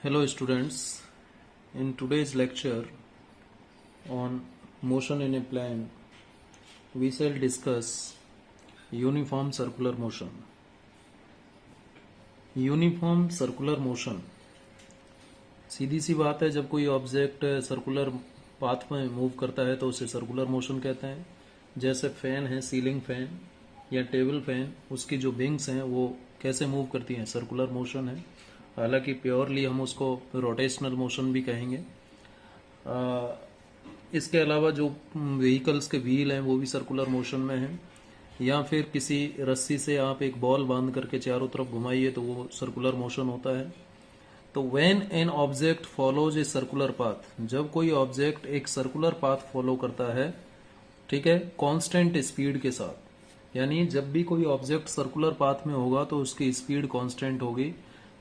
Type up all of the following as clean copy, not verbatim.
Hello students, in today's lecture on motion in a plane, we shall discuss uniform circular motion. Uniform circular motion, सीधी सी बात है, जब कोई object circular path में move करता है तो उसे सर्कुलर मोशन कहते हैं। जैसे फैन है, सीलिंग फैन या टेबल फैन, उसकी जो विंग्स हैं वो कैसे मूव करती हैं, सर्कुलर मोशन है। हालांकि प्योरली हम उसको रोटेशनल मोशन भी कहेंगे। इसके अलावा जो व्हीकल्स के व्हील हैं वो भी सर्कुलर मोशन में हैं, या फिर किसी रस्सी से आप एक बॉल बांध करके चारों तरफ घुमाइए तो वो सर्कुलर मोशन होता है। तो when an object follows a circular path, जब कोई ऑब्जेक्ट एक सर्कुलर पाथ फॉलो करता है, ठीक है, कांस्टेंट स्पीड के साथ, यानी जब भी कोई ऑब्जेक्ट सर्कुलर पाथ में होगा तो उसकी स्पीड कांस्टेंट होगी,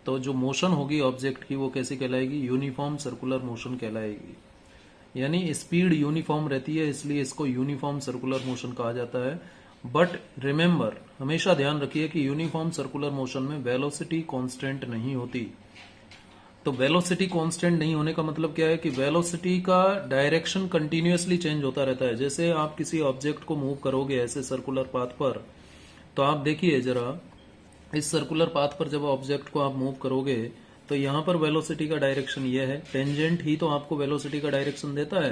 तो जो मोशन होगी ऑब्जेक्ट की वो कैसी कहलाएगी, यूनिफॉर्म सर्कुलर मोशन कहलाएगी। यानी स्पीड यूनिफॉर्म रहती है, इसलिए इसको यूनिफॉर्म सर्कुलर मोशन कहा जाता है। बट रिमेंबर, हमेशा ध्यान रखिए कि यूनिफॉर्म सर्कुलर मोशन में वेलोसिटी कांस्टेंट नहीं होती। तो वेलोसिटी कांस्टेंट नहीं होने का मतलब क्या है कि वेलोसिटी का डायरेक्शन कंटिन्यूअसली चेंज होता रहता है। जैसे आप किसी ऑब्जेक्ट को मूव करोगे ऐसे सर्कुलर पाथ पर, तो आप देखिए जरा, इस सर्कुलर पाथ पर जब ऑब्जेक्ट को आप मूव करोगे तो यहाँ पर वेलोसिटी का डायरेक्शन ये है। टेंजेंट ही तो आपको वेलोसिटी का डायरेक्शन देता है।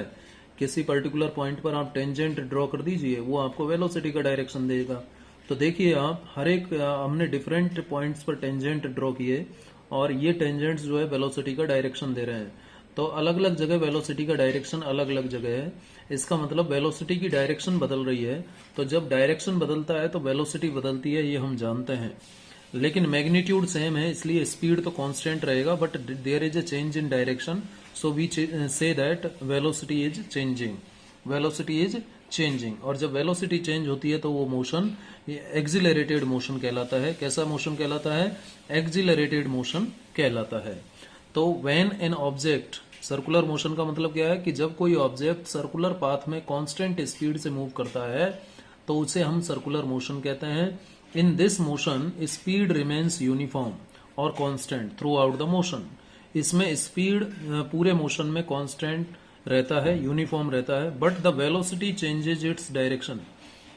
किसी पर्टिकुलर पॉइंट पर आप टेंजेंट ड्रॉ कर दीजिए, वो आपको वेलोसिटी का डायरेक्शन देगा। तो देखिए आप, हर एक हमने डिफरेंट पॉइंट्स पर टेंजेंट ड्रॉ किए और ये टेंजेंट्स जो है वेलोसिटी का डायरेक्शन दे रहे हैं। तो अलग अलग जगह वेलोसिटी का डायरेक्शन अलग अलग जगह है। इसका मतलब वेलोसिटी की डायरेक्शन बदल रही है। तो जब डायरेक्शन बदलता है तो वेलोसिटी बदलती है, ये हम जानते हैं। लेकिन मैग्नीट्यूड सेम है, इसलिए स्पीड तो कांस्टेंट रहेगा, but there is a change in direction, so we say that velocity is changing. Velocity is changing, और जब वेलोसिटी चेंज होती है तो वो मोशन एक्सिलरेटेड मोशन कहलाता है। कैसा मोशन कहलाता है? एक्सिलरेटेड मोशन कहलाता है। तो when an object, circular motion का मतलब क्या है कि जब कोई ऑब्जेक्ट सर्कुलर पाथ में कांस्टेंट स्पीड से मूव करता है तो उसे हम सर्कुलर मोशन कहते हैं। In this motion speed remains uniform और constant throughout the motion. इसमें स्पीड पूरे मोशन में कांस्टेंट रहता है, यूनिफॉर्म रहता है, but the velocity changes its direction.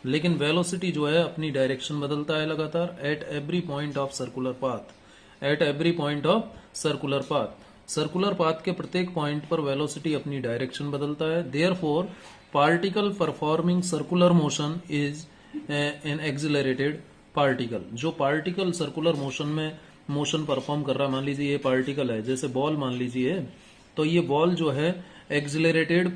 लेकिन वेलोसिटी जो है अपनी डायरेक्शन बदलता है लगातार at every point of circular path. At every point of circular path, circular path के प्रत्येक पॉइंट पर वेलोसिटी अपनी डायरेक्शन बदलता है। Therefore particle performing circular motion is an accelerated particle. जो पार्टिकल सर्कुलर मोशन में मोशन परफॉर्म कर रहा है, मान लीजिए ये पार्टिकल है, जैसे बॉल मान लीजिए, तो ये बॉल जो है एक्सिलरेटेड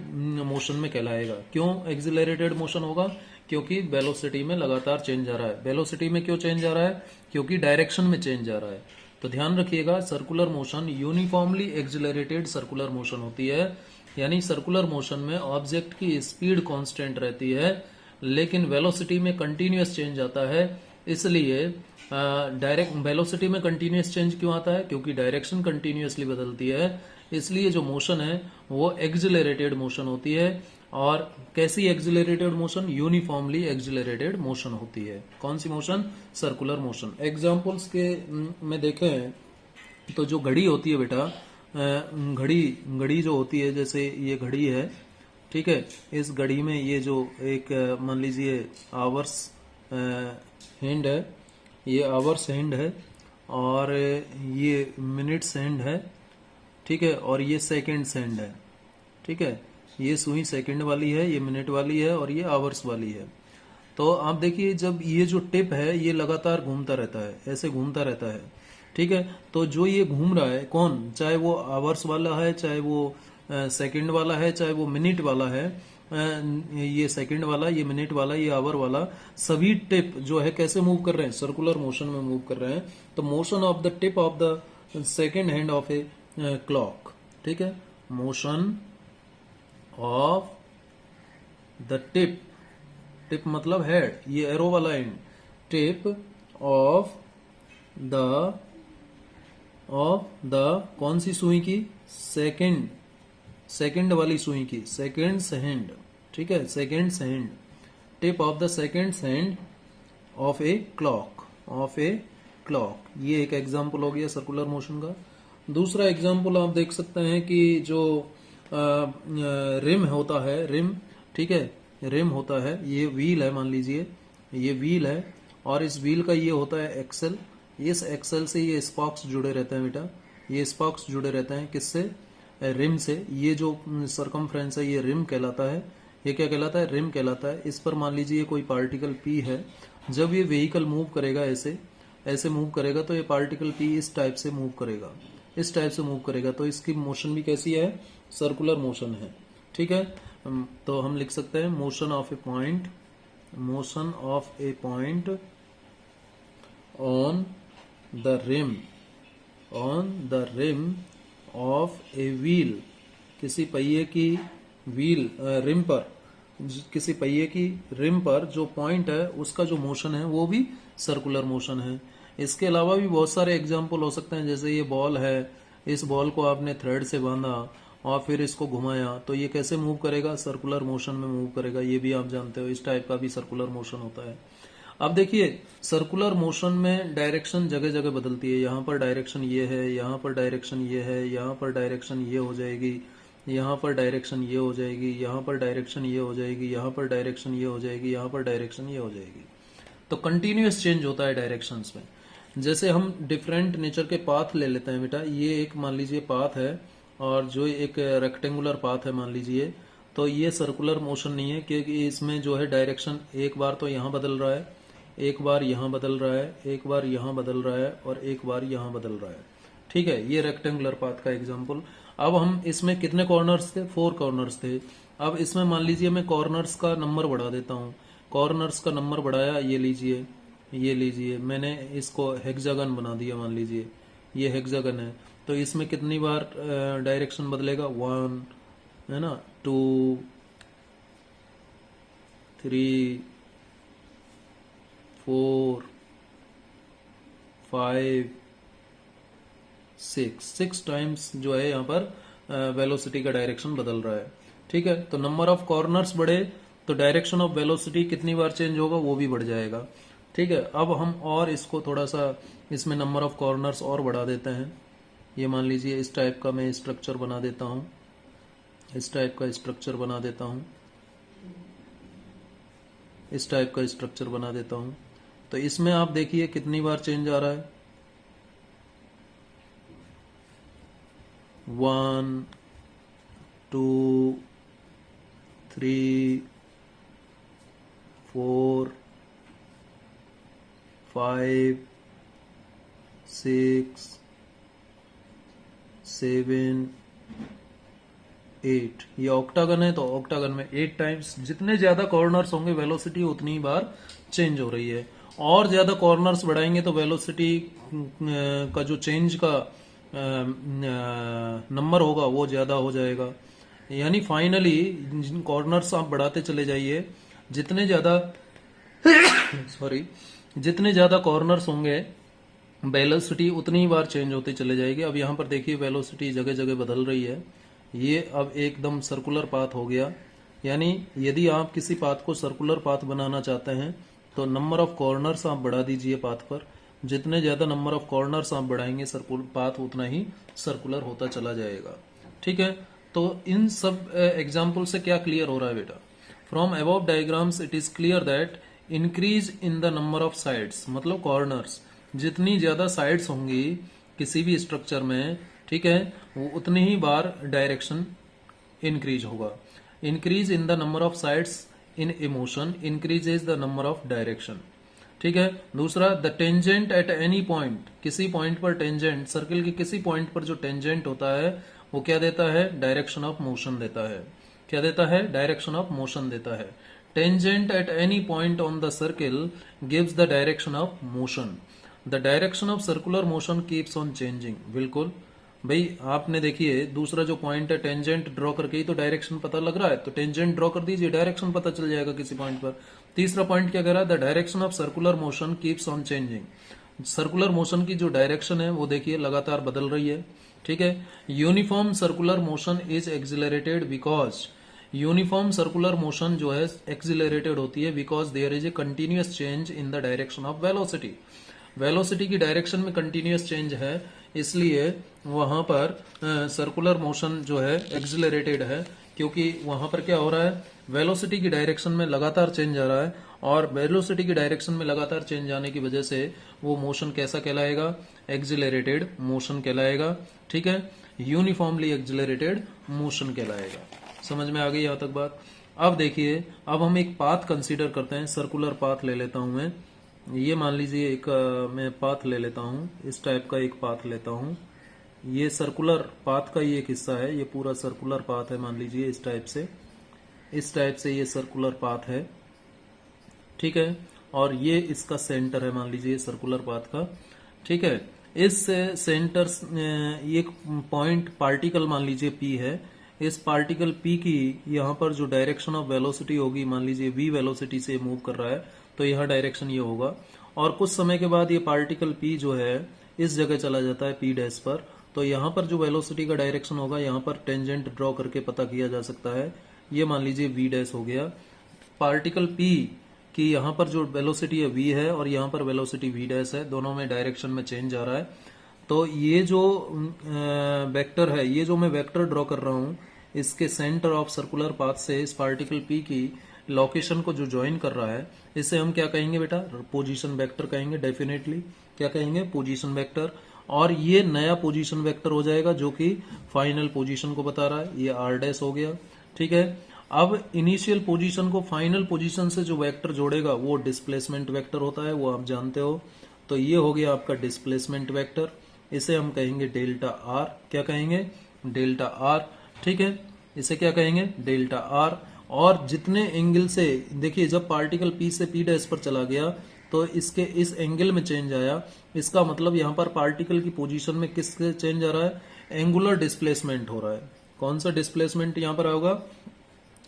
मोशन में कहलाएगा। क्यों एक्सिलरेटेड मोशन होगा? क्योंकि वेलोसिटी में लगातार चेंज आ रहा है। वेलोसिटी में क्यों चेंज आ रहा है? क्योंकि डायरेक्शन में चेंज आ रहा है। तो ध्यान रखिएगा, circular motion uniformly accelerated circular motion होती है। यानी सर्कुलर मोशन में ऑब्जेक्ट की स्पीड कांस्टेंट रहती है, लेकिन वेलोसिटी में कंटिन्यूअस चेंज आता है। इसलिए डायरेक्ट वेलोसिटी में कंटिन्यूअस चेंज क्यों आता है? क्योंकि डायरेक्शन कंटिन्यूअसली बदलती है, इसलिए जो मोशन है वो एक्सिलरेटेड मोशन होती है। और कैसी accelerated motion? Uniformly accelerated motion होती है। कौन सी मोशन? Circular motion. एग्जांपल्स के में देखें तो जो घड़ी होती है बेटा, घड़ी घड़ी जो होती है, जैसे ये घड़ी है, ठीक है, इस घड़ी में ये जो एक मान लीजिए आवर्स हैंड है, ये आवर्स हैंड है, और ये मिनट्स हैंड है, ठीक है, और ये सेकंड्स हैंड है, ठीक है। ये सुई सेकंड वाली है, ये मिनट वाली है, और ये आवर्स वाली है। तो आप देखिए, जब ये जो टिप है ये लगातार घूमता रहता है, ऐसे घूमता रहता है, ठीक है। तो जो ये घूम रहा है, कौन, चाहे वो आवर्स वाला है, चाहे वो सेकंड वाला है, चाहे वो मिनट वाला है, ये सेकंड वाला, ये मिनट वाला, ये आवर वाला, सभी टिप जो है कैसे मूव कर रहे हैं? सर्कुलर मोशन में मूव कर रहे हैं। तो motion of the tip of the second hand of a clock, ठीक है, motion of the tip, tip मतलब हेड, ये एरो वाला एंड, टिप ऑफ द कौन सी सुई की? सेकंड, सेकंड वाली सुई की, सेकंड्स हैंड, ठीक है, seconds hand, tip of the seconds hand of a clock, of a clock. ये एक एग्जांपल हो गया सर्कुलर मोशन का। दूसरा एग्जाम्पल आप देख सकते हैं कि जो रिम होता है, रिम, ठीक है, रिम होता है, ये व्हील है, मान लीजिए ये व्हील है, और इस व्हील का ये होता है एक्सेल। इस एक्सेल से ये स्पॉक्स जुड़े रहते हैं बेटा, ये स्पॉक्स जुड़े रहते हैं किससे? रिम से। ये जो सरकमफ्रेंस है ये रिम कहलाता है। ये क्या कहलाता है? रिम कहलाता है। इस पर मान लीजिए कोई पार्टिकल पी है, जब ये व्हीकल मूव करेगा, ऐसे ऐसे मूव करेगा, तो ये पार्टिकल पी इस टाइप से मूव करेगा, इस टाइप से मूव करेगा, तो इसकी मोशन भी कैसी है? सर्कुलर मोशन है, ठीक है। तो हम लिख सकते हैं motion of a point, motion of a point on the rim, on the rim of a wheel, किसी पहिए की व्हील रिम पर, किसी पहिए की रिम पर जो पॉइंट है उसका जो मोशन है वो भी सर्कुलर मोशन है। इसके अलावा भी बहुत सारे एग्जाम्पल हो सकते हैं, जैसे ये बॉल है, इस बॉल को आपने थ्रेड से बांधा और फिर इसको घुमाया, तो ये कैसे मूव करेगा? सर्कुलर मोशन में मूव करेगा। ये भी आप जानते हो, इस टाइप का भी सर्कुलर मोशन होता है। अब देखिए, सर्कुलर मोशन में डायरेक्शन जगह जगह बदलती है। यहाँ पर डायरेक्शन ये है, यहाँ पर डायरेक्शन ये है, यहाँ पर डायरेक्शन ये हो जाएगी, यहाँ पर डायरेक्शन ये हो जाएगी, यहाँ पर डायरेक्शन ये हो जाएगी, यहाँ पर डायरेक्शन ये हो जाएगी, यहाँ पर डायरेक्शन ये हो जाएगी। तो कंटिन्यूअस चेंज होता है डायरेक्शंस में। जैसे हम डिफरेंट नेचर के पाथ ले लेते हैं बेटा, ये एक मान लीजिए पाथ है, और जो एक रेक्टेंगुलर पाथ है मान लीजिए, तो ये सर्कुलर मोशन नहीं है, क्योंकि इसमें जो है डायरेक्शन एक बार तो यहाँ बदल रहा है, एक बार यहाँ बदल रहा है, एक बार यहाँ बदल रहा है, और एक बार यहाँ बदल रहा है, ठीक है। ये रेक्टेंगुलर पाथ का एग्जाम्पल। अब हम इसमें कितने कॉर्नर्स थे? 4 कॉर्नर्स थे। अब इसमें मान लीजिए मैं कॉर्नर्स का नंबर बढ़ा देता हूँ। कॉर्नर्स का नंबर बढ़ाया, ये लीजिए, ये लीजिए, मैंने इसको हेक्सागन बना दिया, मान लीजिए ये हेक्सागन है, तो इसमें कितनी बार डायरेक्शन बदलेगा? 1, है ना, 2, 3, 4, 5, 6 टाइम्स जो है यहाँ पर वेलोसिटी का डायरेक्शन बदल रहा है, ठीक है। तो नंबर ऑफ कॉर्नर्स बढ़े तो डायरेक्शन ऑफ वेलोसिटी कितनी बार चेंज होगा? वो भी बढ़ जाएगा, ठीक है। अब हम और इसको थोड़ा सा, इसमें नंबर ऑफ कॉर्नर्स और बढ़ा देते हैं। ये मान लीजिए इस टाइप का मैं स्ट्रक्चर बना देता हूँ, इस टाइप का स्ट्रक्चर बना देता हूँ, इस टाइप का स्ट्रक्चर बना देता हूँ। तो इसमें आप देखिए कितनी बार चेंज आ रहा है? 1, 2, 3, 4, 5, 6, 7, 8। ये ऑक्टागन है, तो ऑक्टागन में 8 टाइम्स। जितने ज्यादा कॉर्नर्स होंगे वेलोसिटी उतनी बार चेंज हो रही है। और ज्यादा कॉर्नर्स बढ़ाएंगे तो वेलोसिटी का जो चेंज का नंबर होगा वो ज्यादा हो जाएगा। यानी फाइनली कॉर्नर्स आप बढ़ाते चले जाइए, जितने ज्यादा सॉरी, जितने ज्यादा कॉर्नर्स होंगे वेलोसिटी उतनी बार चेंज होती चले जाएगी। अब यहाँ पर देखिए वेलोसिटी जगह जगह बदल रही है। ये अब एकदम सर्कुलर पाथ हो गया। यानी यदि आप किसी पाथ को सर्कुलर पाथ बनाना चाहते हैं तो नंबर ऑफ कॉर्नर्स आप बढ़ा दीजिए पाथ पर। जितने ज्यादा नंबर ऑफ कॉर्नर्स आप बढ़ाएंगे सर्कुलर पाथ उतना ही सर्कुलर होता चला जाएगा, ठीक है। तो इन सब एग्जाम्पल से क्या क्लियर हो रहा है बेटा? From above diagrams it is clear that increase in the number of sides, मतलब कॉर्नर्स, जितनी ज्यादा साइड्स होंगी किसी भी स्ट्रक्चर में, ठीक है, वो उतनी ही बार डायरेक्शन इंक्रीज होगा। Increase in the number of sides in A motion increases the number of direction, ठीक है। दूसरा, the tangent at any point, किसी पॉइंट पर टेंजेंट, सर्किल के किसी पॉइंट पर जो टेंजेंट होता है वो क्या देता है? डायरेक्शन ऑफ मोशन देता है। क्या देता है? डायरेक्शन ऑफ मोशन देता है। Tangent at any point on the circle gives the direction of motion. The direction of circular motion keeps on changing. बिल्कुल भाई, आपने देखिए दूसरा जो पॉइंट है टेंजेंट ड्रॉ करके ही तो डायरेक्शन पता लग रहा है, तो टेंजेंट ड्रॉ कर दीजिए, डायरेक्शन पता चल जाएगा किसी पॉइंट पर। तीसरा पॉइंट क्या कह रहा है? The direction of circular motion keeps on changing. Circular motion की जो डायरेक्शन है वो देखिए लगातार बदल रही है, ठीक है। Uniform circular motion is accelerated because, uniform circular motion जो है एक्सिलरेटेड होती है because there is a continuous change in the direction of velocity. Velocity की डायरेक्शन में कंटिन्यूअस चेंज है, इसलिए वहां पर सर्कुलर मोशन जो है एक्सिलरेटेड है, क्योंकि वहां पर क्या हो रहा है, वेलोसिटी की डायरेक्शन में लगातार चेंज आ रहा है, और वेलोसिटी की डायरेक्शन में लगातार चेंज आने की वजह से वो मोशन कैसा कहलाएगा, एक्सिलरेटेड मोशन कहलाएगा। ठीक है, यूनिफॉर्मली एक्सिलरेटेड मोशन कहलाएगा। समझ में आ गई यहां तक बात। अब देखिए, अब हम एक पाथ कंसीडर करते हैं, सर्कुलर पाथ ले लेता हूं मैं। ये मान लीजिए एक मैं पाथ ले लेता हूं, इस टाइप का एक पाथ लेता हूं। ये सर्कुलर पाथ का ही एक हिस्सा है, ये पूरा सर्कुलर पाथ है, मान लीजिए इस टाइप से ये सर्कुलर पाथ है। ठीक है, और ये इसका सेंटर है, मान लीजिए सर्कुलर पाथ का। ठीक है, इस सेंटर एक पॉइंट पार्टिकल मान लीजिए पी है, इस पार्टिकल पी की यहाँ पर जो डायरेक्शन ऑफ वेलोसिटी होगी, मान लीजिए वी वेलोसिटी से मूव कर रहा है, तो यहाँ डायरेक्शन ये होगा। और कुछ समय के बाद ये पार्टिकल पी जो है इस जगह चला जाता है पी डैश पर, तो यहाँ पर जो वेलोसिटी का डायरेक्शन होगा, यहाँ पर टेंजेंट ड्रॉ करके पता किया जा सकता है। ये मान लीजिए वी डैश हो गया। पार्टिकल पी कि यहाँ पर जो वेलोसिटी है v है, और यहाँ पर वेलोसिटी v डैश है, दोनों में डायरेक्शन में चेंज आ रहा है। तो ये जो वेक्टर है, ये जो मैं वेक्टर ड्रॉ कर रहा हूँ, इसके सेंटर ऑफ सर्कुलर पाथ से इस पार्टिकल p की लोकेशन को जो ज्वाइन कर रहा है, इसे हम क्या कहेंगे बेटा, पोजीशन वेक्टर कहेंगे। डेफिनेटली क्या कहेंगे, पोजीशन वेक्टर। और ये नया पोजीशन वेक्टर हो जाएगा जो कि फाइनल पोजीशन को बता रहा है, ये r डैश हो गया। ठीक है, अब इनिशियल पोजीशन को फाइनल पोजीशन से जो वेक्टर जोड़ेगा वो डिस्प्लेसमेंट वेक्टर होता है, वो आप जानते हो। तो ये हो गया आपका डिस्प्लेसमेंट वेक्टर, इसे हम कहेंगे डेल्टा आर। क्या कहेंगे, डेल्टा आर। ठीक है, इसे क्या कहेंगे, डेल्टा आर। और जितने एंगल से, देखिए जब पार्टिकल पी से पी डैश पर चला गया तो इसके इस एंगल में चेंज आया, इसका मतलब यहाँ पर पार्टिकल की पोजीशन में किससे चेंज आ रहा है, एंगुलर डिस्प्लेसमेंट हो रहा है। कौन सा डिस्प्लेसमेंट यहाँ पर होगा,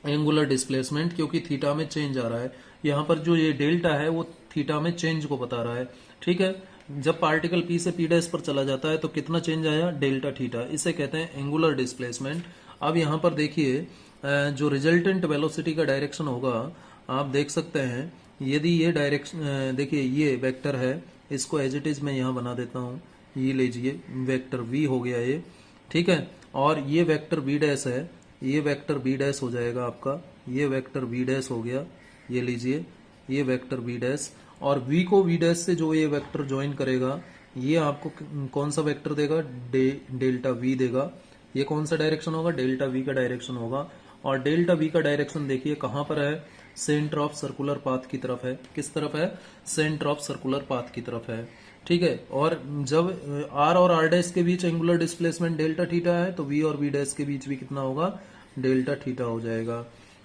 एंगुलर डिस्प्लेसमेंट, क्योंकि थीटा में चेंज आ रहा है। यहाँ पर जो ये डेल्टा है वो थीटा में चेंज को बता रहा है। ठीक है, जब पार्टिकल पी से पी डैश पर चला जाता है तो कितना चेंज आया, डेल्टा थीटा, इसे कहते हैं एंगुलर डिस्प्लेसमेंट। अब यहाँ पर देखिए जो रिजल्टेंट वेलोसिटी का डायरेक्शन होगा, आप देख सकते हैं, यदि ये डायरेक्शन, देखिए ये वेक्टर है, इसको एज इट इज मैं यहाँ बना देता हूँ, ये लीजिए वेक्टर वी हो गया ये। ठीक है, और ये वेक्टर वी डैश है, ये वेक्टर बी डैश हो जाएगा आपका, ये वेक्टर बी डैश हो गया, ये लीजिए ये वेक्टर बी डैश। और v को v डैश से जो ये वेक्टर ज्वाइन करेगा, ये आपको कौन सा वेक्टर देगा, डेल्टा v देगा। ये कौन सा डायरेक्शन होगा, डेल्टा v का डायरेक्शन होगा। और डेल्टा v का डायरेक्शन देखिए कहाँ पर है, सेंटर ऑफ सर्कुलर पाथ की तरफ है। किस तरफ है, सेंटर ऑफ सर्कुलर पाथ की तरफ है। ठीक है, और जब r और r डैश के बीच एंगुलर डिस्प्लेसमेंट डेल्टा थीटा है, तो v और v डैश के बीच भी कितना होगा, डेल्टा थीटा हो जाएगा।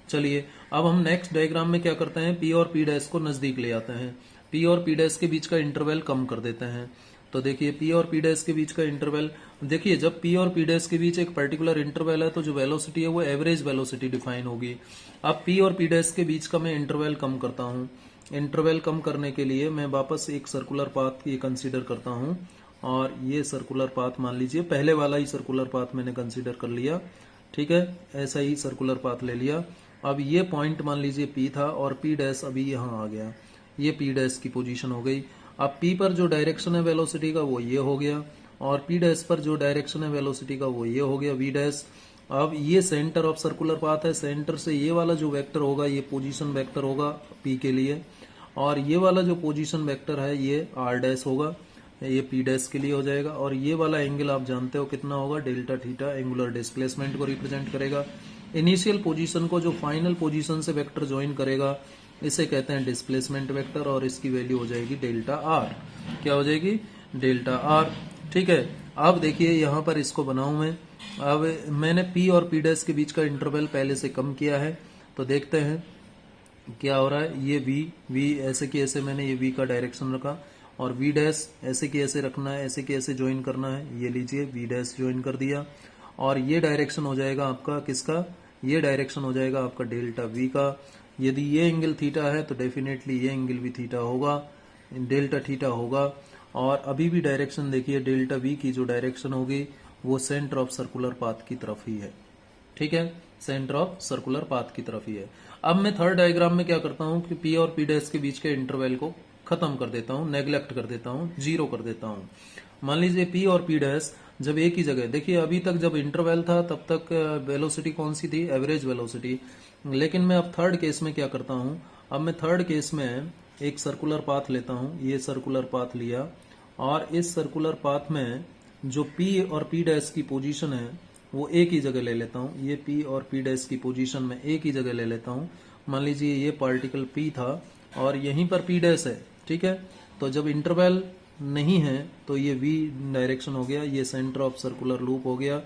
चलिए अब हम नेक्स्ट डायग्राम में क्या करते हैं, p और p डैश को नजदीक ले आते हैं, p और p डैश के बीच का इंटरवल कम कर देते हैं। तो देखिए p और p डैश के बीच का इंटरवल, देखिए जब p और p डैश के बीच एक पर्टिकुलर इंटरवल है तो जो वेलोसिटी है वो एवरेज वेलोसिटी डिफाइन होगी। अब p और p डैश के बीच का मैं इंटरवल कम करता हूँ। इंटरवल कम करने के लिए मैं वापस एक सर्कुलर पाथ ये कंसीडर करता हूँ, और ये सर्कुलर पाथ मान लीजिए पहले वाला ही सर्कुलर पाथ मैंने कंसीडर कर लिया। ठीक है, ऐसा ही सर्कुलर पाथ ले लिया। अब ये पॉइंट मान लीजिए P था, और P डैश अभी यहाँ आ गया, ये P डैश की पोजीशन हो गई। अब P पर जो डायरेक्शन है वेलोसिटी का वो ये हो गया, और P डैश पर जो डायरेक्शन है वेलोसिटी का वो ये हो गया, V डैश। अब ये सेंटर ऑफ सर्कुलर पाथ है, सेंटर से ये वाला जो वेक्टर होगा ये पोजीशन वेक्टर होगा P के लिए, और ये वाला जो पोजीशन वेक्टर है ये R डैश होगा, ये P डैश के लिए हो जाएगा। और ये वाला एंगल आप जानते हो कितना होगा, डेल्टा थीटा, एंगुलर डिस्प्लेसमेंट को रिप्रेजेंट करेगा। इनिशियल पोजीशन को जो फाइनल पोजीशन से वेक्टर ज्वाइन करेगा, इसे कहते हैं डिस्प्लेसमेंट वेक्टर, और इसकी वैल्यू हो जाएगी डेल्टा आर। क्या हो जाएगी, डेल्टा आर। ठीक है, अब देखिए यहाँ पर इसको बनाऊं मैं। अब मैंने P और P डैश के बीच का इंटरवल पहले से कम किया है, तो देखते हैं क्या हो रहा है। ये V ऐसे की ऐसे मैंने ये V का डायरेक्शन रखा, और V डैश ऐसे की ऐसे रखना है, ऐसे की ऐसे ज्वाइन करना है, ये लीजिए V डैश ज्वाइन कर दिया। और ये डायरेक्शन हो जाएगा आपका किसका, ये डायरेक्शन हो जाएगा आपका डेल्टा V का। यदि ये एंगल थीटा है तो डेफिनेटली ये एंगल भी थीटा होगा, डेल्टा थीटा होगा। और अभी भी डायरेक्शन देखिए, डेल्टा V की जो डायरेक्शन होगी वो सेंटर ऑफ सर्कुलर पाथ की तरफ ही है। ठीक है, सेंटर ऑफ सर्कुलर पाथ की तरफ ही है। अब मैं थर्ड डायग्राम में क्या करता हूँ कि P और P डैश के बीच के इंटरवल को खत्म कर देता हूँ, नेग्लेक्ट कर देता हूँ, जीरो कर देता हूँ। मान लीजिए पी और पी डैश जब एक ही जगह, देखिए अभी तक जब इंटरवल था तब तक वेलोसिटी कौन सी थी, एवरेज वेलोसिटी। लेकिन मैं अब थर्ड केस में क्या करता हूँ, अब मैं थर्ड केस में एक सर्कुलर पाथ लेता हूँ, ये सर्कुलर पाथ लिया, और इस सर्कुलर पाथ में जो पी और पी डैश की पोजीशन है वो एक ही जगह ले लेता हूँ। ये पी और पी डैश की पोजीशन में एक ही जगह ले लेता हूँ। मान लीजिए ये पार्टिकल पी था और यहीं पर पी डैश है, ठीक है। तो जब इंटरवल नहीं है तो ये वी डायरेक्शन हो गया, ये सेंटर ऑफ सर्कुलर लूप हो गया,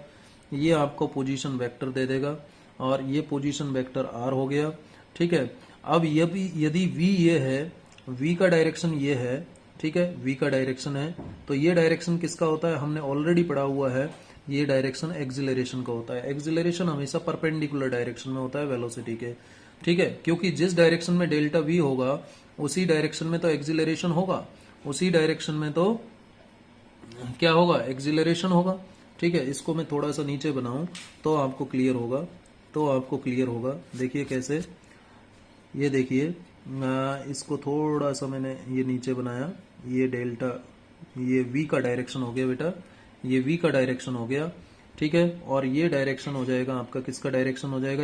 ये आपको पोजीशन वेक्टर दे देगा, और ये पोजीशन वेक्टर आर हो गया, ठीक है। अब यदि वी ये है, वी का डायरेक्शन ये है, ठीक है, वी का डायरेक्शन है, तो ये डायरेक्शन किसका होता है, हमने ऑलरेडी पढ़ा हुआ है, ये डायरेक्शन एक्सिलरेशन का होता है। एक्सिलरेशन हमेशा परपेंडिकुलर डायरेक्शन में होता है वेलोसिटी के, ठीक है, क्योंकि जिस डायरेक्शन में डेल्टा वी होगा उसी डायरेक्शन में तो एक्सिलरेशन होगा, उसी डायरेक्शन में तो क्या होगा, एक्सिलरेशन होगा, ठीक है। इसको मैं थोड़ा सा नीचे बनाऊं तो आपको क्लियर होगा, तो आपको क्लियर होगा। देखिए कैसे, ये देखिए इसको थोड़ा सा मैंने ये नीचे बनाया, ये डेल्टा, ये वी का डायरेक्शन हो गया बेटा, ये वी का डायरेक्शन हो गया, ठीक है। और ये डायरेक्शन हो जाएगा आपका, किसका डायरेक्शन हो जाएगा,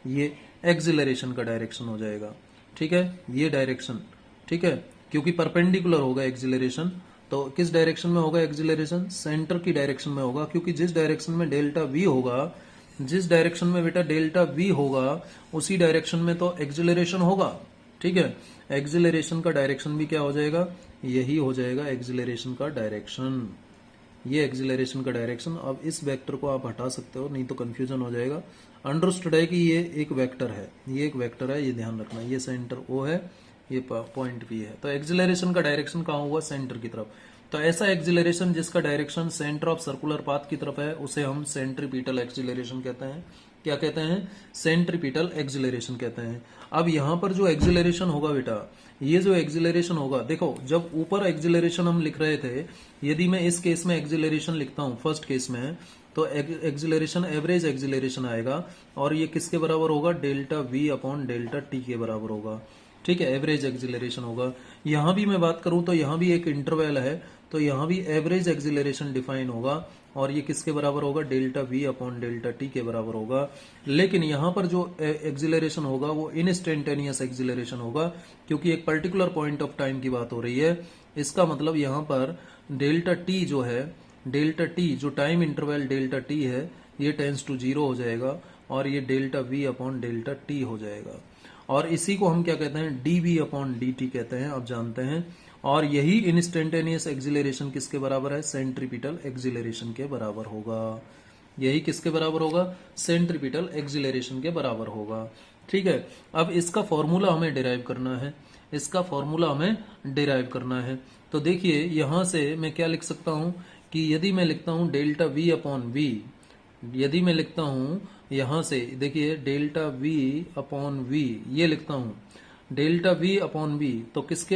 ये एक्सिलरेशन का डायरेक्शन हो जाएगा, ठीक है, ये डायरेक्शन, ठीक है, क्योंकि परपेंडिकुलर होगा एक्सिलरेशन। तो किस डायरेक्शन में होगा एक्सिलरेशन, सेंटर की डायरेक्शन में होगा, क्योंकि जिस डायरेक्शन में डेल्टा वी होगा, जिस डायरेक्शन में बेटा डेल्टा वी होगा उसी डायरेक्शन में तो एक्सिलरेशन होगा, ठीक है। एक्सिलरेशन का डायरेक्शन भी क्या हो जाएगा, यही हो जाएगा एक्सिलरेशन का डायरेक्शन, ये एक्सिलरेशन का डायरेक्शन। अब इस वेक्टर को आप हटा सकते हो, नहीं तो कंफ्यूजन हो जाएगा। अंडरस्टूड है कि ये एक वेक्टर है, ये एक वेक्टर है, ये ध्यान रखना, ये सेंटर ओ है, ये पॉइंट पी है। तो एक्सिलरेशन का डायरेक्शन कहाँ हुआ, सेंटर की तरफ। तो ऐसा एक्सिलरेशन जिसका direction centre of circular path की तरफ है उसे हम सेंट्रीपिटल एक्सिलरेशन कहते हैं। क्या कहते हैं, सेंट्रीपिटल एक्सिलरेशन कहते हैं। अब यहां पर जो एक्सिलरेशन होगा बेटा, ये जो एक्सिलरेशन होगा, देखो जब ऊपर एक्सिलरेशन हम लिख रहे थे, यदि मैं इस केस में एक्सिलरेशन लिखता हूं फर्स्ट केस में, तो एक्सिलरेशन एवरेज एक्सिलरेशन आएगा, और ये किसके बराबर होगा, delta v upon delta T के बराबर होगा, ठीक है, एवरेज एक्सिलरेशन होगा। यहां भी मैं बात करूं तो यहां भी एक इंटरवल है, तो यहां भी एवरेज एक्सिलरेशन डिफाइन होगा, और ये किसके बराबर होगा, delta v upon delta T के बराबर होगा। लेकिन यहां पर जो एक्सिलरेशन होगा वो इंस्टेंटेनियस एक्सिलरेशन होगा, क्योंकि एक पर्टिकुलर पॉइंट ऑफ टाइम की बात हो रही है। इसका मतलब यहां पर डेल्टा टी जो है, डेल्टा टी जो टाइम इंटरवल डेल्टा टी है, ये टेंस टू 0 हो जाएगा, और ये delta v upon delta t हो जाएगा, और इसी को हम क्या कहते हैं, d v upon D t कहते हैं, आप जानते हैं। और यही इंस्टेंटेनियस एक्सिलरेशन किसके बराबर है, सेंट्रीपिटल एक्सिलरेशन के बराबर होगा। यही किसके बराबर होगा, सेंट्रीपिटल एक्सिलरेशन के बराबर होगा, ठीक है। अब इसका फॉर्मूला हमें डिराइव करना है, इसका फॉर्मूला हमें डिराइव करना है। तो देखिए यहां से मैं क्या लिख सकता हूं, कि यदि मैं लिखता हूं डेल्टा वी अपॉन वी, यदि मैं लिखता हूं यहां से, देखिए डेल्टा वी अपॉन वी ये लिखता हूं, डेल्टा वी अपॉन वी, तो किसके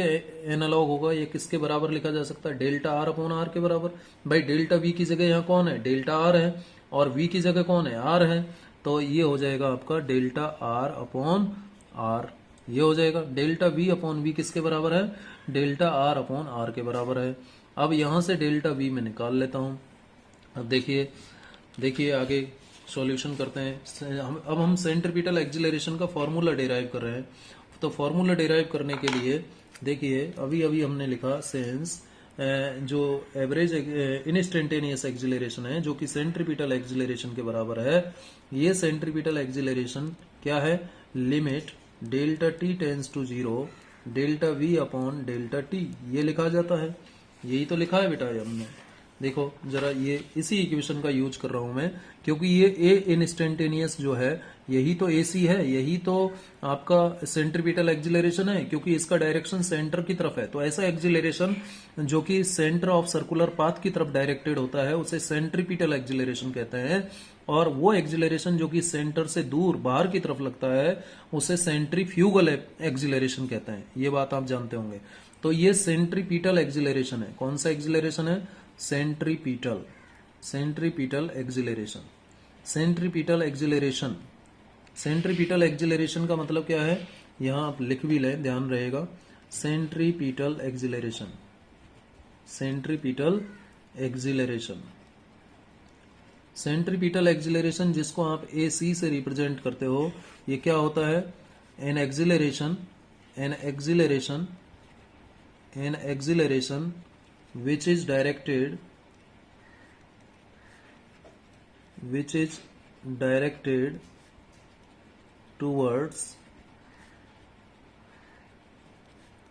एनालॉग होगा, ये किसके बराबर लिखा जा सकता है, डेल्टा आर अपॉन आर के बराबर। भाई डेल्टा वी की जगह यहाँ कौन है, डेल्टा आर है, और वी की जगह कौन है, आर है, तो ये हो जाएगा आपका डेल्टा आर अपॉन आर, ये हो जाएगा। डेल्टा वी अपॉन वी किसके बराबर है, डेल्टा आर अपॉन आर के बराबर है। अब यहां से डेल्टा वी में निकाल लेता हूं। अब देखिए आगे सॉल्यूशन करते हैं। अब हम सेंट्रीपिटल एक्सिलरेशन का फॉर्मूला डिराइव कर रहे हैं। तो फॉर्मूला डिराइव करने के लिए देखिए अभी अभी हमने लिखा सेंस जो एवरेज इंस्टेंटेनियस एक्सिलरेशन है, जो कि सेंट्रीपिटल एक्सिलरेशन के बराबर है। ये सेंट्रीपिटल एक्सिलरेशन क्या है, limit delta T tends to 0 delta v upon delta T, ये लिखा जाता है। यही तो लिखा है बेटा ये हमने, देखो जरा, ये इसी इक्वेशन का यूज कर रहा हूं मैं, क्योंकि ये ए इंस्टेंटेनियस जो है यही तो एसी है, यही तो आपका सेंट्रीपिटल एक्सिलरेशन है, क्योंकि इसका डायरेक्शन सेंटर की तरफ है। तो ऐसा एक्सिलरेशन जो कि सेंटर ऑफ सर्कुलर पाथ की तरफ डायरेक्टेड होता है उसे सेंट्रीपिटल एक्सिलरेशन कहते हैं, और वो एक्सिलरेशन जो कि सेंटर से दूर बाहर की तरफ लगता है उसे सेंट्रीफ्यूगल एक्सिलरेशन कहते हैं। ये बात आप जानते होंगे। तो ये सेंट्रीपिटल एक्सिलरेशन है, कौन सा एक्सिलरेशन है, centripetal, centripetal acceleration, centripetal acceleration. Centripetal acceleration का मतलब क्या है, यहां आप लिख भी लें, ध्यान रहेगा, centripetal acceleration, centripetal acceleration. Centripetal acceleration जिसको आप ए सी से रिप्रेजेंट करते हो, ये क्या होता है? An acceleration which is directed towards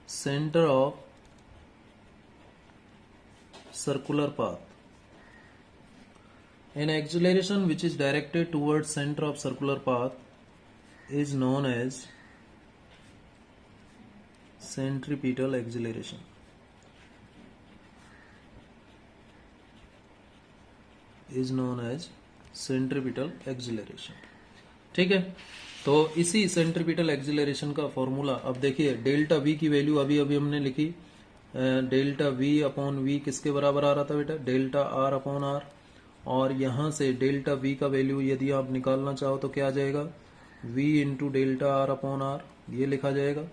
center of circular path. An acceleration which is directed towards center of circular path is known as centripetal acceleration. ठीक है, तो इसी सेंट्रीपिटल एक्सिलरेशन का फॉर्मूला अब देखिए, डेल्टा वी की वैल्यू अभी अभी हमने लिखी, डेल्टा वी अपॉन वी किसके बराबर आ रहा था बेटा? Delta are upon r. और यहां से डेल्टा वी का वैल्यू यदि आप निकालना चाहो तो क्या आ जाएगा? v into delta are upon R, ये लिखा जाएगा।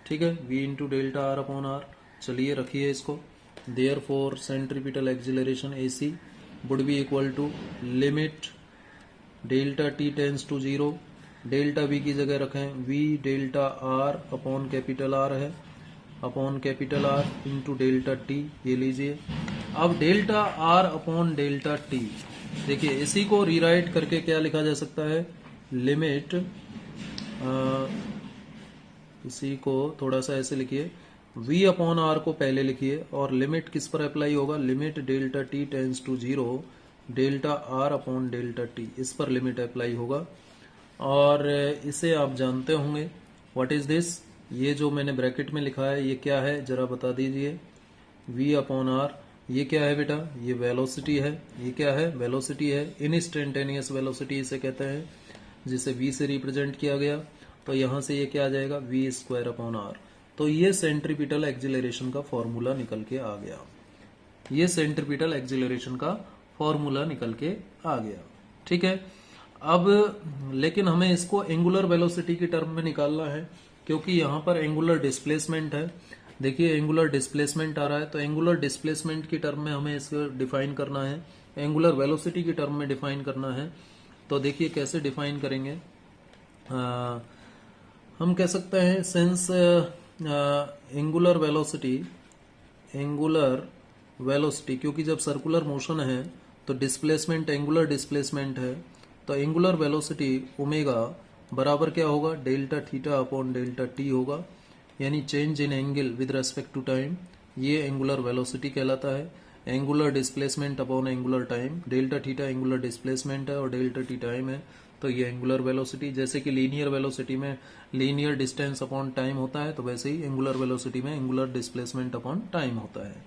ठीक है, v into delta are upon R. चलिए रखिए इसको। Therefore centripetal acceleration A C would be equal to limit delta T tends to 0, delta V की जगह रखें v delta are upon capital R है, upon capital R into delta T, ये लीजिए। अब delta are upon delta T, देखिए इसी को रीराइट करके क्या लिखा जा सकता है? लिमिट, इसी को थोड़ा सा ऐसे लिखिए, v अपॉन आर को पहले लिखिए और लिमिट किस पर अप्लाई होगा? Limit delta T tends to 0 delta are upon delta t, इस पर लिमिट अप्लाई होगा। और इसे आप जानते होंगे, व्हाट इज दिस? ये जो मैंने ब्रैकेट में लिखा है ये क्या है, जरा बता दीजिए। v अपॉन आर, ये क्या है बेटा? ये वेलोसिटी है। ये क्या है? वेलोसिटी है। इंस्टेंटेनियस वेलोसिटी इसे कहते हैं, जिसे v से रिप्रेजेंट किया गया। तो यहां से ये क्या आ जाएगा? v square upon r. तो ये सेंट्रीपिटल एक्सिलरेशन का फॉर्मूला निकल के आ गया। ये सेंट्रीपिटल एक्सिलरेशन का फॉर्मूला निकल के आ गया। ठीक है, अब लेकिन हमें इसको एंगुलर वेलोसिटी की टर्म में निकालना है, क्योंकि यहां पर एंगुलर डिस्प्लेसमेंट है। देखिए एंगुलर डिस्प्लेसमेंट आ रहा है, तो एंगुलर डिस्प्लेसमेंट की टर्म में हमें इसको डिफाइन करना है, एंगुलर वेलोसिटी की टर्म में डिफाइन करना है। तो देखिए कैसे डिफाइन करेंगे। हम कह सकते हैं सिंस एंगुलर वेलोसिटी, क्योंकि जब सर्कुलर मोशन है तो डिस्प्लेसमेंट एंगुलर डिस्प्लेसमेंट है, तो एंगुलर वेलोसिटी ओमेगा बराबर क्या होगा? Delta theta upon delta t होगा, यानी change in angle with respect to time. ये एंगुलर वेलोसिटी कहलाता है। Angular displacement upon angular time, delta theta angular displacement है और डेल्टा टी टाइम है, तो ये एंगुलर वेलोसिटी। जैसे कि लीनियर वेलोसिटी में लीनियर डिस्टेंस अपॉन टाइम होता है, तो वैसे ही एंगुलर वेलोसिटी में एंगुलर डिस्प्लेसमेंट अपॉन टाइम होता है।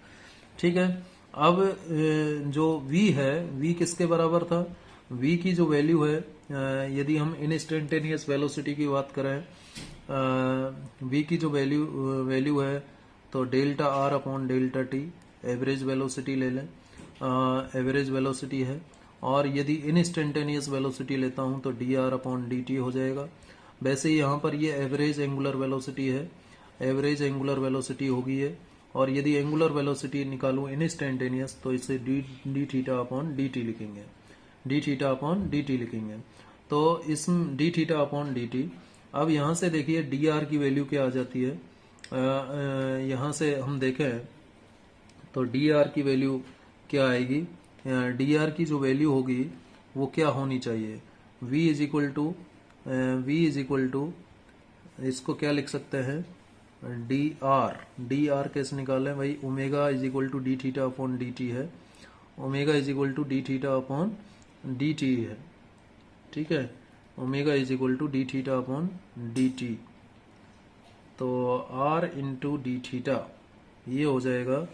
ठीक है, अब जो v है, v किसके बराबर था? v की जो वैल्यू है, यदि हम इंस्टेंटेनियस वेलोसिटी की बात करें, v की जो वैल्यू है तो delta R upon delta T, average velocity ले लें, एवरेज वेलोसिटी है। और यदि इंस्टेंटेनियस वेलोसिटी लेता हूं तो D R upon D T हो जाएगा। वैसे ही यहाँ पर ये एवरेज एंगुलर वेलोसिटी है, एवरेज एंगुलर वेलोसिटी होगी ये। और यदि एंगुलर वेलोसिटी निकालूं इंस्टेंटेनियस तो इसे D theta upon D T लिखेंगे, D theta upon D T लिखेंगे। तो इस D theta upon D T, अब यहां से देखिए डी आर की वैल्यू क्या आ जाती है। यहां से हम देखें तो डी आर की वैल्यू क्या आएगी? डी आर की जो वैल्यू होगी वो क्या होनी चाहिए? v इज इक्वल टू इसको क्या लिख सकते हैं? डी आर कैसे निकालें भाई? Omega is equal to D theta upon D T है, omega is equal to D theta upon D T है। ठीक है, omega is equal to D theta upon D T, तो आर इंटू डी थीटा, ये हो जाएगा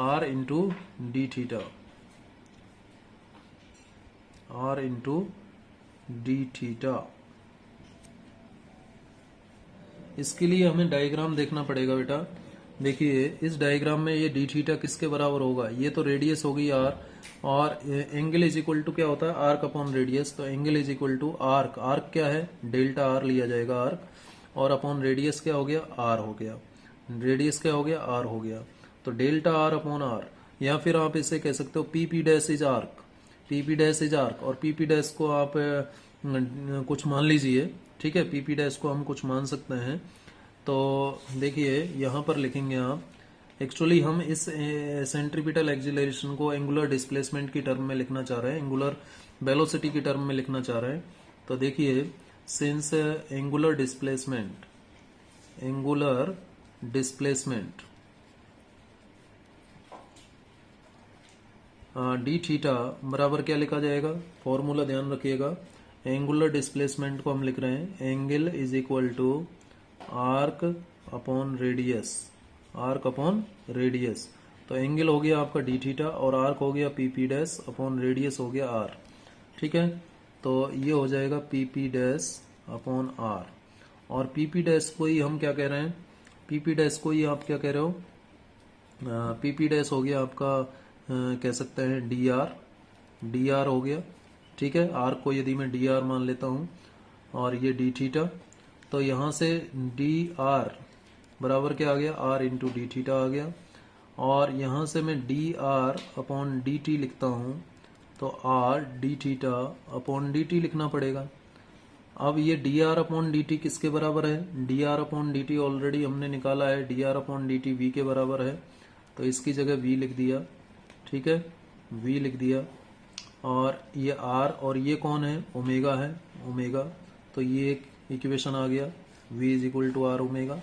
R into D theta, R into D theta. इसके लिए हमें डायग्राम देखना पड़ेगा बेटा। देखिए इस डायग्राम में ये डी थीटा किसके बराबर होगा? ये तो रेडियस होगी आर, और एंगल इज इक्वल टू क्या होता है? Arc upon radius. तो angle is equal to arc, arc क्या है? डेल्टा आर लिया जाएगा आर्क, और अपॉन रेडियस क्या हो गया? आर हो गया। रेडियस क्या हो गया? आर हो गया। तो डेल्टा आर अपॉन आर, या फिर आप इसे कह सकते हो PP dash is arc, PP dash is arc, और PP डैश को आप कुछ मान लीजिए, ठीक है, PP डैश को हम कुछ मान सकते हैं। तो देखिए यहाँ पर लिखेंगे आप, एक्चुअली हम इस सेंट्रीपिटल एक्सिलरेशन को एंगुलर डिस्प्लेसमेंट की टर्म में लिखना चाह रहे हैं, एंगुलर वेलोसिटी की टर्म में लिखना चाह रहे हैं। तो देखिए, since angular displacement D theta बराबर क्या लिखा जाएगा, फॉर्मूला ध्यान रखिएगा, एंगुलर डिस्प्लेसमेंट को हम लिख रहे हैं angle is equal to arc upon radius, arc upon radius. तो एंगल हो गया आपका डी थीटा और आर्क हो गया PP डैश अपॉन रेडियस हो गया R, ठीक है। तो ये हो जाएगा PP डैश अपॉन R, और PP डैश को ही हम क्या कह रहे हैं, PP डैश को ही आप क्या कह रहे हो, PP डैश हो गया आपका कह सकते हैं DR हो गया, ठीक है। R को यदि मैं DR मान लेता हूं और ये डी थीटा, तो यहां से DR बराबर क्या आ गया, R इंटू डी थीटा आ गया, और यहां से मैं DR अपॉन DT लिखता हूं, तो R D theta upon DT लिखना पड़ेगा। अब ये dr अपॉन dt किसके बराबर है, dr अपॉन dt ऑलरेडी हमने निकाला है, dr अपॉन dt v के बराबर है, तो इसकी जगह v लिख दिया, ठीक है, v लिख दिया। और ये r और ये कौन है, ओमेगा है, ओमेगा, तो ये एक इक्वेशन आ गया, v is equal to r omega,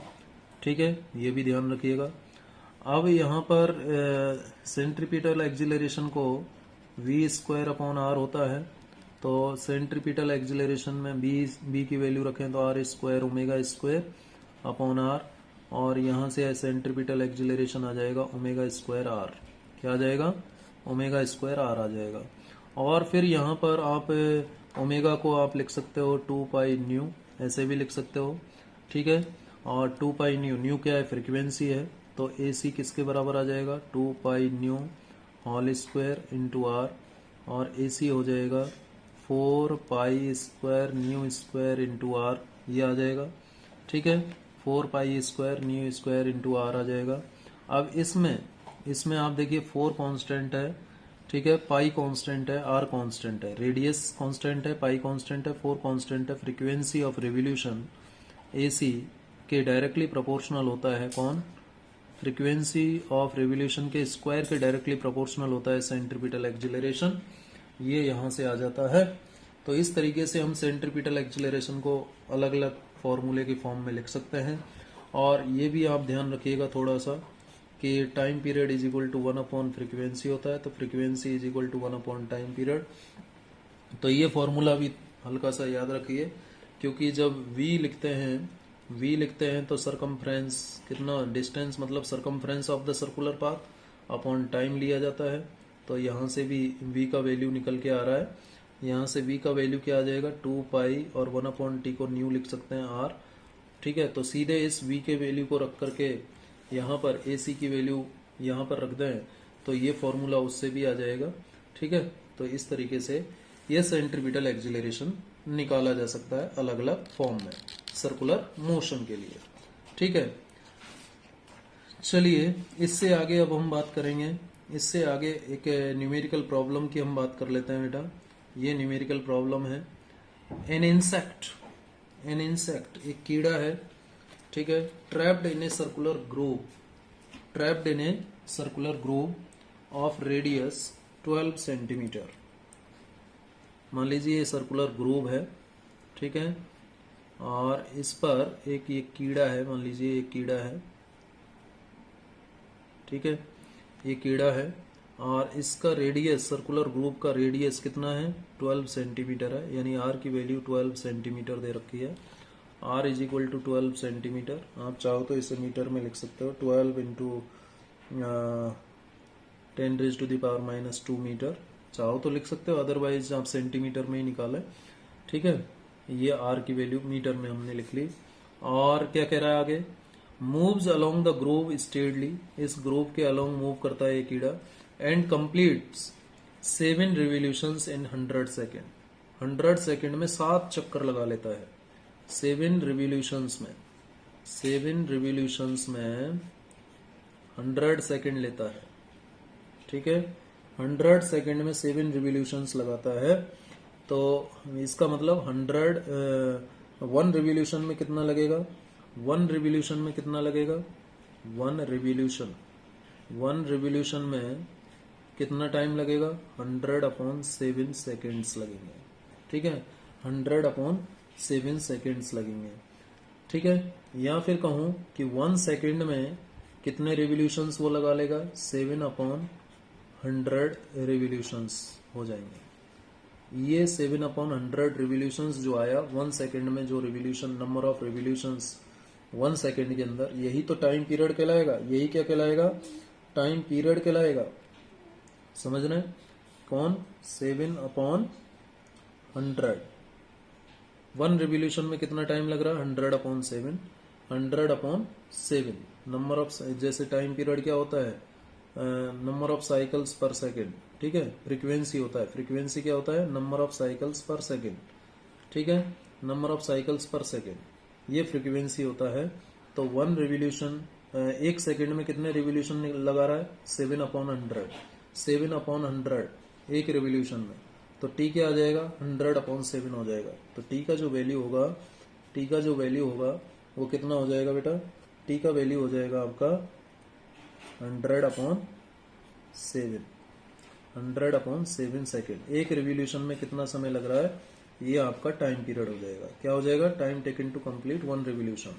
ठीक है, ये भी ध्यान रखिएगा। अब यहाँ पर सेंट्रीपिटल एक्सिलरेशन को v स्क्वायर अपॉन r होता है, तो सेंट्रीपिटल एक्सिलरेशन में b की वैल्यू रखें तो r square omega square upon r, और यहाँ से सेंट्रीपिटल एक्सिलरेशन आ जाएगा ओमेगा स्क्वायर r, क्या आ जाएगा, ओमेगा स्क्वायर r आ जाएगा। और फिर यहाँ पर आप ओमेगा को आप लिख सकते हो 2 पाई न्यू, ऐसे भी लिख सकते हो, ठीक है। और 2 पाई न्यू क्या है, फ्रीक्वेंसी है, तो AC किसके बराबर आ जाएगा, 2 pi nu whole square into r, और AC हो जाएगा 4 pi square nu square into r, ये आ जाएगा, ठीक है, 4 pi square nu square into r आ जाएगा। अब इसमें आप देखिए 4 कांस्टेंट है, ठीक है, पाई कांस्टेंट है, r कांस्टेंट है, रेडियस कांस्टेंट है, पाई कांस्टेंट है, 4 कांस्टेंट है, फ्रीक्वेंसी ऑफ रिवोल्यूशन AC के डायरेक्टली प्रोपोर्शनल होता है कौन, फ्रीक्वेंसी ऑफ रिवोल्यूशन के स्क्वायर के डायरेक्टली प्रोपोर्शनल होता है सेंट्रीपिटल एक्सिलरेशन, ये यहाँ से आ जाता है। तो इस तरीके से हम सेंट्रीपिटल एक्सिलरेशन को अलग अलग फॉर्मूले के फॉर्म में लिख सकते हैं। और ये भी आप ध्यान रखिएगा थोड़ा सा कि time period is equal to 1 upon frequency होता है, तो frequency is equal to 1 upon time period. तो ये फॉर्मूला भी हल्का सा याद रखिए, क्योंकि जब v लिखते हैं तो सरकमफ्रेंस कितना, डिस्टेंस मतलब circumference of the circular path upon time लिया जाता है। तो यहाँ से भी v का वैल्यू निकल के आ रहा है, यहाँ से v का वैल्यू क्या आ जाएगा, 2 पाई और 1 अपॉन t को न्यू लिख सकते हैं r, ठीक है। तो सीधे इस v के वैल्यू को रख करके यहाँ पर AC की वैल्यू यहाँ पर रख दें तो ये फॉर्मूला उससे भी आ जाएगा, ठीक है। तो इस तरीके से ये सेंट्रीपिटल एक्सिलरेशन निकाला जा सकता है अलग अलग फॉर्म में सर्कुलर मोशन के लिए, ठीक है। चलिए इससे आगे अब हम बात करेंगे, इससे आगे एक न्यूमेरिकल प्रॉब्लम की हम बात कर लेते हैं बेटा। ये न्यूमेरिकल प्रॉब्लम है, एन इंसेक्ट एक कीड़ा है, ठीक है, trapped in a circular groove of radius 12 centimetre. मान लीजिए ये सर्कुलर ग्रूव है, ठीक है, और इस पर एक ये कीड़ा है, मान लीजिए एक कीड़ा है, ठीक है, ये कीड़ा है, और इसका रेडियस, सर्कुलर ग्रूव का रेडियस कितना है, 12 सेंटीमीटर है, यानी r की वैल्यू 12 सेंटीमीटर दे रखी है, r is equal to 12 centimetre. आप चाहो तो इसे मीटर में लिख सकते हो, 12 इंटू 10⁻⁻² मीटर, चाहो तो लिख सकते हो, अदरवाइज आप सेंटीमीटर में ही निकालें, ठीक है। ये r की वैल्यू मीटर में हमने लिख ली। और क्या कह रहा है आगे, moves along the Grove steadily, इस ग्रोव के अलोंग मूव करता है ये कीड़ा, and completes 7 revolutions in 100 second, 100 second में 7 चक्कर लगा लेता है, 7 रिवोल्यूशंस में 100 सेकेंड लेता है, ठीक है, 100 सेकेंड में 7 रिवोल्यूशंस लगाता है। तो इसका मतलब 1 रिवोल्यूशन में कितना लगेगा, 1 रिवोल्यूशन में कितना लगेगा, 1 रिवोल्यूशन में कितना टाइम लगेगा, 100/7 सेकेंड्स लगेंगे। ठीक है, 100/7 सेकेंड्स लगेंगे। ठीक है, या फिर कहूं कि 1 सेकेंड में कितने रिवोल्यूशंस वो लगा लेगा, 7/100 रिवोल्यूशंस हो जाएंगे। ये 7/100 रिवोल्यूशंस जो आया 1 सेकेंड में, जो revolution number of revolutions 1 second के अंदर, यही तो टाइम पीरियड कहलाएगा। यही क्या कहलाएगा, टाइम पीरियड कहलाएगा। समझ रहे हैं? कौन, 7/100। 1 रिवोल्यूशन में कितना टाइम लग रहा है, 100/7। 100/7 नंबर ऑफ, जैसे टाइम पीरियड क्या होता है, नंबर ऑफ साइकिल्स पर सेकेंड। ठीक है, फ्रीक्वेंसी होता है, फ्रीक्वेंसी क्या होता है, नंबर ऑफ साइकिल्स पर सेकेंड। ठीक है, नंबर ऑफ साइकिल्स पर सेकेंड, ये फ्रीक्वेंसी होता है। तो 1 रिवोल्यूशन, 1 सेकेंड में कितने रिवोल्यूशन लगा रहा है, 7/100। 7/100 एक रिवोल्यूशन में, तो टी क्या आ जाएगा, 100/7 हो जाएगा। तो टी का जो वैल्यू होगा, टी का जो वैल्यू होगा वो कितना हो जाएगा बेटा, टी का वैल्यू हो जाएगा आपका 100/7। 100/7 सेकेंड। एक रिवोल्यूशन में कितना समय लग रहा है, ये आपका टाइम पीरियड हो जाएगा। क्या हो जाएगा, time taken to complete 1 revolution.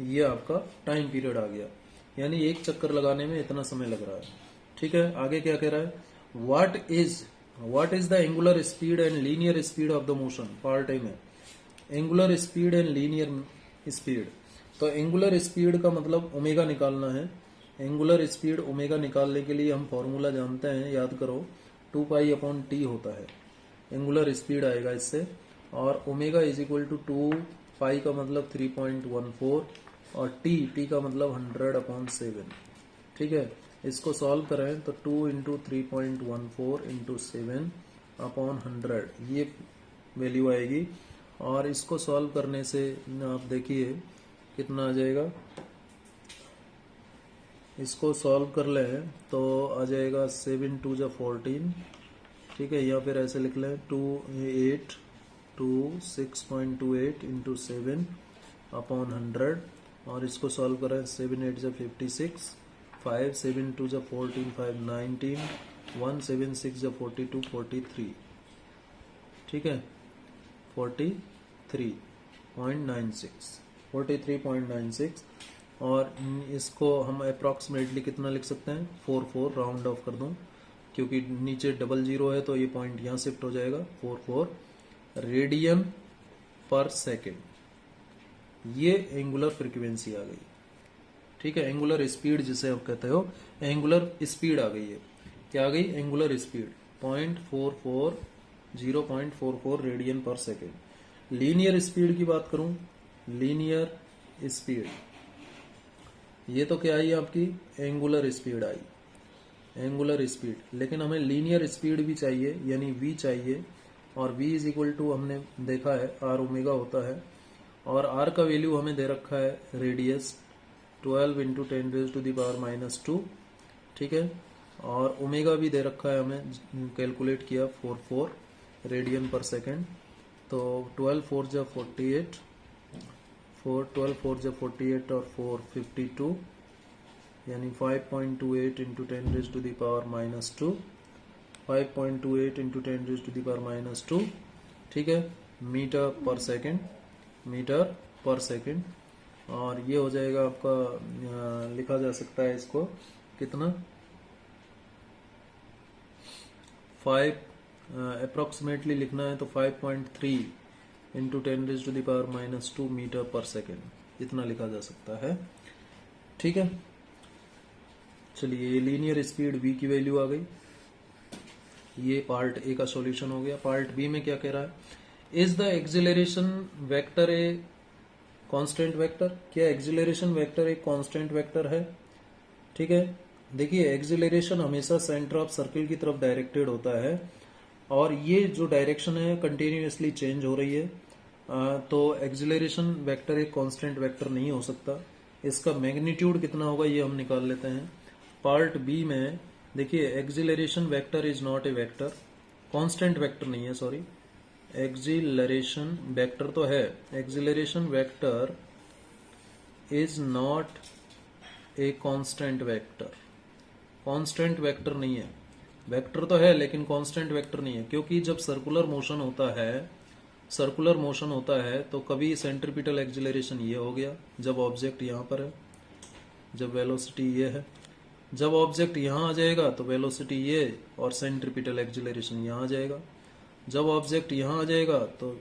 ये आपका टाइम पीरियड आ गया, यानी एक चक्कर लगाने में इतना समय लग रहा है। ठीक है, आगे क्या कह रहा है, what is the angular speed and linear speed of the motion. Part A में angular speed and linear speed. तो एंगुलर स्पीड का मतलब ओमेगा निकालना है। एंगुलर स्पीड ओमेगा निकालने के लिए हम फॉर्मूला जानते हैं, याद करो, 2π/t होता है। एंगुलर स्पीड आएगा इससे, और ओमेगा इज इक्वल टू 2π का मतलब 3.14 और t का मतलब 100/7। ठीक है, इसको सॉल्व करें तो 2 × 3.14 × 7/100 ये वैल्यू आएगी। और इसको सॉल्व करने से आप देखिए कितना आ जाएगा। इसको सॉल्व कर लें तो आ जाएगा 7 × 2 = 14। ठीक है, या फिर ऐसे लिख लें 6.28 × 7/100। और इसको सॉल्व करें, 7 8 = 56, 5 7 2 = 14, 5 19, 1 7 6 = 42, 43। ठीक है, 43.96। और इसको हम अप्रॉक्सीमेटली कितना लिख सकते हैं, 44, राउंड ऑफ कर दूं क्योंकि नीचे 00 है तो ये पॉइंट यहाँ शिफ्ट हो जाएगा। 44 रेडियन पर सेकेंड, ये एंगुलर फ्रीक्वेंसी आ गई। ठीक है, एंगुलर स्पीड जिसे आप कहते हो, एंगुलर स्पीड आ गई है। क्या आ गई, angular speed 0.44 radian per second. Linear speed की बात करूं, लीनियर स्पीड, ये तो क्या आई आपकी, एंगुलर स्पीड आई, एंगुलर स्पीड। लेकिन हमें लीनियर स्पीड भी चाहिए, यानी v चाहिए। और v इज इक्वल टू हमने देखा है r ओमेगा होता है, और r का वैल्यू हमें दे रखा है रेडियस 12 × 10⁻²। ठीक है, और ओमेगा भी दे रखा है, हमें कैलकुलेट किया 44 रेडियन पर सेकेंड। तो 12 4 = 48, 12 4 = 48 और 4 52, यानी 5.28 × 10⁻², 5.28 × 10⁻²। ठीक है, मीटर पर सेकेंड, मीटर पर सेकेंड। और ये हो जाएगा आपका, लिखा जा सकता है इसको कितना, 5 अप्रोक्सीमेटली लिखना है तो 5.3 × 10⁻² मीटर पर सेकेंड, इतना लिखा जा सकता है। ठीक है, चलिए ये लीनियर स्पीड v की वैल्यू आ गई। ये पार्ट ए का सॉल्यूशन हो गया। पार्ट बी में क्या कह रहा है, is the acceleration vector a constant vector. क्या एक्सिलरेशन वेक्टर एक कांस्टेंट वेक्टर है। ठीक है, देखिए एक्सिलरेशन हमेशा सेंटर ऑफ सर्किल की तरफ डायरेक्टेड होता है, और ये जो डायरेक्शन है कंटिन्यूअसली चेंज हो रही है। तो एक्सिलरेशन वेक्टर एक कांस्टेंट वेक्टर नहीं हो सकता। इसका मैग्नीट्यूड कितना होगा ये हम निकाल लेते हैं। पार्ट बी में देखिए acceleration vector is not a vector, constant vector नहीं है, सॉरी, एक्सिलरेशन वेक्टर तो है, acceleration vector is not a constant vector, constant vector नहीं है, वेक्टर तो है लेकिन कांस्टेंट वेक्टर नहीं है, क्योंकि जब सर्कुलर मोशन होता है, सर्कुलर मोशन होता है तो कभी सेंट्रीपिटल एक्सिलरेशन ये हो गया जब ऑब्जेक्ट यहाँ पर है, जब वेलोसिटी ये है, जब ऑब्जेक्ट यहाँ आ जाएगा तो वेलोसिटी ये और सेंट्रीपिटल एक्सिलरेशन यहाँ आ जाएगा, जब ऑब्जेक्ट यहाँ आ जाएगा तो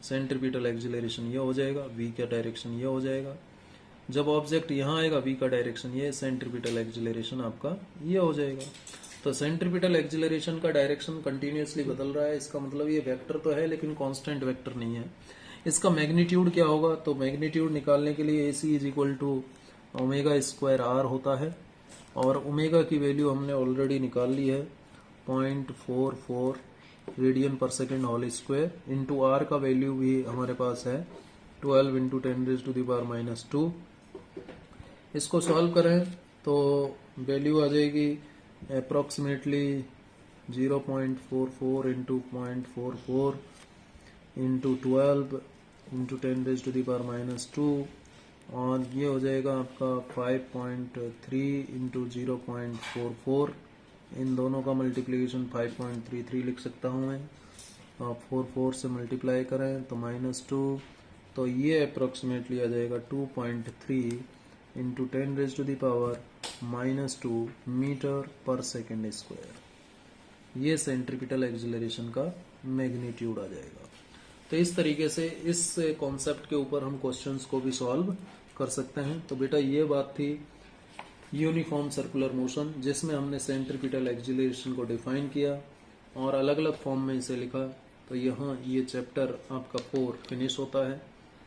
सेंट्रीपिटल एक्सिलरेशन ये हो जाएगा, v का डायरेक्शन ये हो जाएगा, जब ऑब्जेक्ट यहाँ आएगा v का डायरेक्शन ये, सेंट्रीपिटल एक्सिलरेशन आपका ये हो जाएगा। तो सेंट्रीपिटल एक्सिलरेशन का डायरेक्शन कंटिन्यूअसली बदल रहा है, इसका मतलब ये वेक्टर तो है लेकिन कांस्टेंट वेक्टर नहीं है। इसका मैग्नीट्यूड क्या होगा, तो मैग्नीट्यूड निकालने के लिए AC is equal to omega square R होता है, और ओमेगा की वैल्यू हमने ऑलरेडी निकाल ली है 0.44 radian per second whole square, into R का वैल्यू भी हमारे पास है 12 इंटू 10⁻⁻²। इसको सॉल्व करें तो वैल्यू आ जाएगी अप्रोक्सीमेटली 0.44 इंटू 0.44 इंटू 12 इंटू 10⁻⁻², और ये हो जाएगा आपका 5.3 इंटू 0.44, इन दोनों का मल्टीप्लिकेशन 5.33 लिख सकता हूँ मैं, आप 4 से मल्टीप्लाई करें तो -2, तो ये अप्रोक्सीमेटली आ जाएगा 2.3 इंटू 10⁻⁻² मीटर पर सेकेंड स्क्वायर, ये सेंट्रीपिटल एक्सिलरेशन का मैग्नीट्यूड आ जाएगा। तो इस तरीके से इस कॉन्सेप्ट के ऊपर हम क्वेश्चंस को भी सॉल्व कर सकते हैं। तो बेटा ये बात थी यूनिफॉर्म सर्कुलर मोशन, जिसमें हमने सेंट्रीपिटल एक्सिलरेशन को डिफाइन किया और अलग अलग फॉर्म में इसे लिखा। तो यहाँ ये चैप्टर आपका 4 फिनिश होता है।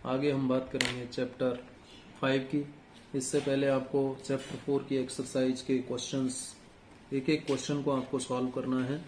आगे हम बात करेंगे चैप्टर 5 की। इससे पहले आपको चैप्टर 4 की एक्सरसाइज के क्वेश्चंस, एक एक क्वेश्चन को आपको सॉल्व करना है।